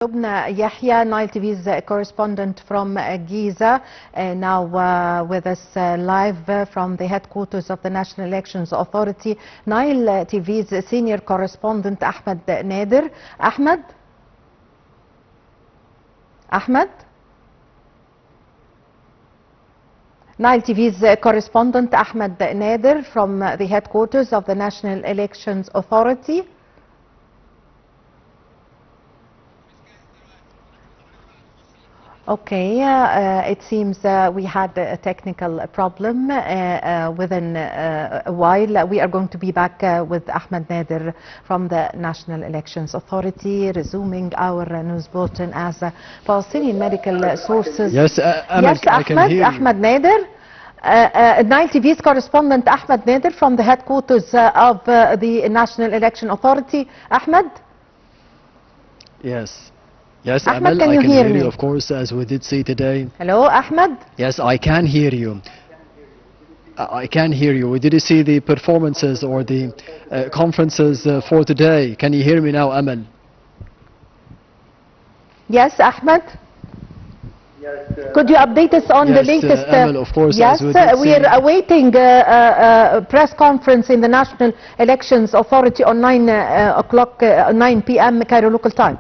Lubna Yahya, Nile TV's correspondent from Giza, now with us live from the headquarters of the National Elections Authority. Nile TV's senior correspondent Ahmed Nader. Ahmed? Nile TV's correspondent Ahmed Nader from the headquarters of the National Elections Authority. Okay, it seems we had a technical problem. Within a while, we are going to be back with Ahmed Nader from the National Elections Authority, resuming our news bulletin as Palestinian medical sources. Yes, Ahmed, I can hear you. Ahmed Nader. Nile TV's correspondent Ahmed Nader from the headquarters of the National Election Authority. Ahmed? Yes. Yes, Ahmed, Amal, I can hear me? you, of course, as we did see today. Hello, Ahmed? Yes, I can hear you. I can hear you. Did you see the performances or the conferences for today? Can you hear me now, Amal? Yes, Ahmed? Could you update us on the latest? Amal, of course, yes, we are awaiting a press conference in the National Elections Authority on 9 p.m. Cairo local time.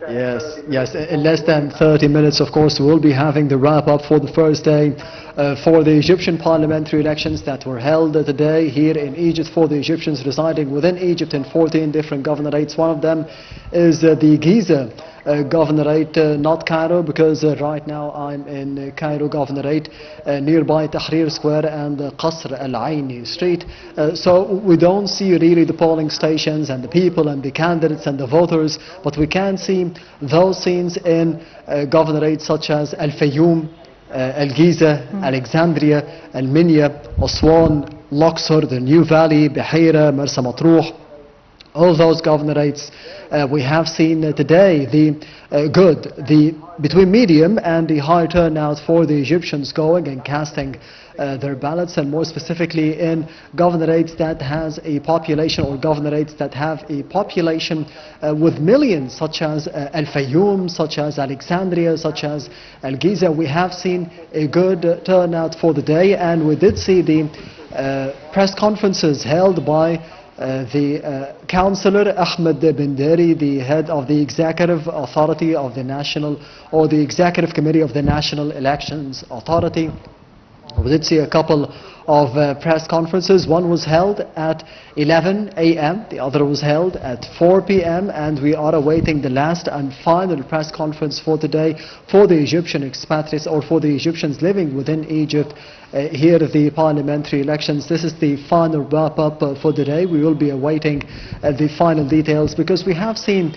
Yes, in less than 30 minutes, of course, we'll be having the wrap-up for the first day for the Egyptian parliamentary elections that were held today here in Egypt for the Egyptians residing within Egypt in 14 different governorates. One of them is the Giza governorate, not Cairo, because right now I'm in Cairo governorate, nearby Tahrir Square and Qasr Al-Aini Street. So we don't see really the polling stations and the people and the candidates and the voters, but we can see those scenes in governorates such as Al-Fayoum, Al-Giza, Alexandria, Al-Minya, Aswan, Luxor, the New Valley, Behaira, Marsa Matruh. All those governorates we have seen today the between medium and the high turnout for the Egyptians going and casting their ballots, and more specifically in governorates that has a population or governorates that have a population with millions, such as Al-Fayoum, such as Alexandria, such as Al-Giza. We have seen a good turnout for the day, and we did see the press conferences held by the Councillor Ahmed Binderi, the head of the Executive Authority of the National, or the Executive Committee of the National Elections Authority. We did see a couple of press conferences. One was held at 11 a.m., the other was held at 4 p.m., and we are awaiting the last and final press conference for today for the Egyptian expatriates, or for the Egyptians living within Egypt here at the parliamentary elections. This is the final wrap-up for today. We will be awaiting the final details, because we have seen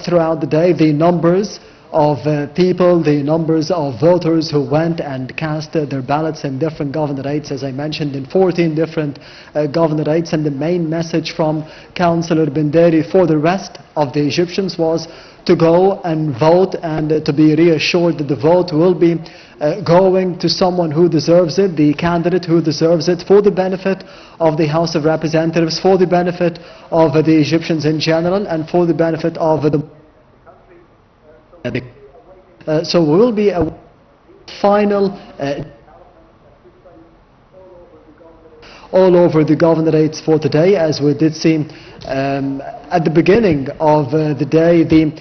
throughout the day the numbers of people, the numbers of voters who went and cast their ballots in different governorates, as I mentioned, in 14 different governorates. And the main message from Councillor Binderi for the rest of the Egyptians was to go and vote, and to be reassured that the vote will be going to someone who deserves it, the candidate who deserves it, for the benefit of the House of Representatives, for the benefit of the Egyptians in general, and for the benefit of the so we will be a final all over the governorates for today, as we did see at the beginning of the day, the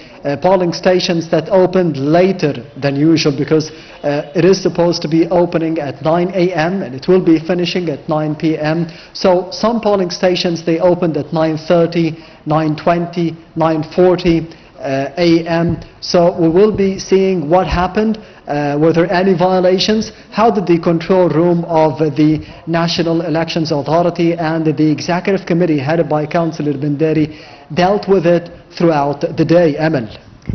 polling stations that opened later than usual, because it is supposed to be opening at 9 a.m. and it will be finishing at 9 p.m. So some polling stations, they opened at 9:30, 9:20, 9:40 a.m. So we will be seeing what happened. Were there any violations? How did the control room of the National Elections Authority and the Executive Committee headed by Councillor Binderi dealt with it throughout the day, Amal?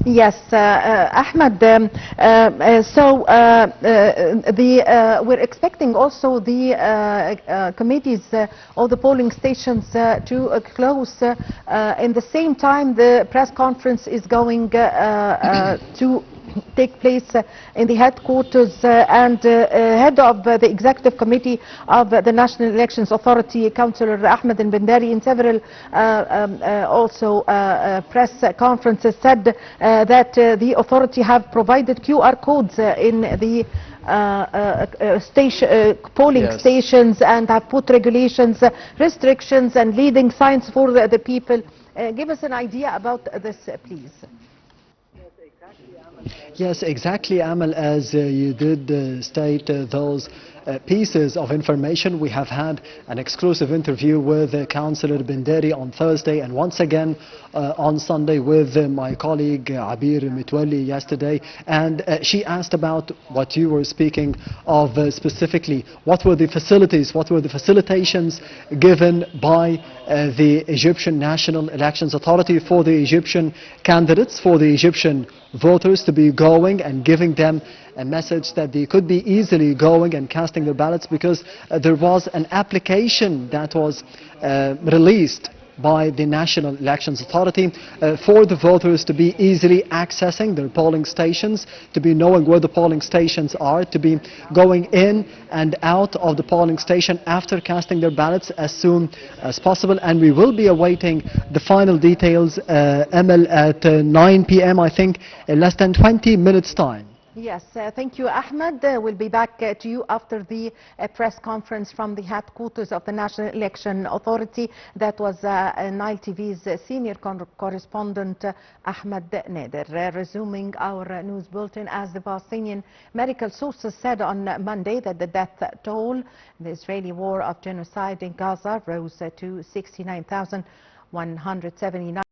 Yes, Ahmed. We're expecting also the committees or the polling stations to close in the same time the press conference is going to take place in the headquarters and head of the executive committee of the National Elections Authority, Councillor Ahmed al-Bindari, in several also press conferences said that the authority have provided QR codes in the polling stations and have put regulations, restrictions and leading signs for the people. Give us an idea about this, please. Yes, exactly, Amal, as you did state those pieces of information. We have had an exclusive interview with Councillor Bindari on Thursday, and once again on Sunday with my colleague Abir Mitwalli yesterday, and she asked about what you were speaking of specifically. What were the facilities, what were the facilitations given by the Egyptian National Elections Authority for the Egyptian candidates, for the Egyptian voters to be going and giving them a message that they could be easily going and casting their ballots, because there was an application that was released by the National Elections Authority for the voters to be easily accessing their polling stations, to be knowing where the polling stations are, to be going in and out of the polling station after casting their ballots as soon as possible. And we will be awaiting the final details, Emil, at 9 p.m. I think, in less than 20 minutes time. Yes, thank you, Ahmed. We'll be back to you after the press conference from the headquarters of the National Election Authority. That was Nile TV's senior correspondent, Ahmed Nader. Resuming our news bulletin, as the Palestinian medical sources said on Monday that the death toll in the Israeli war of genocide in Gaza rose to 69,179.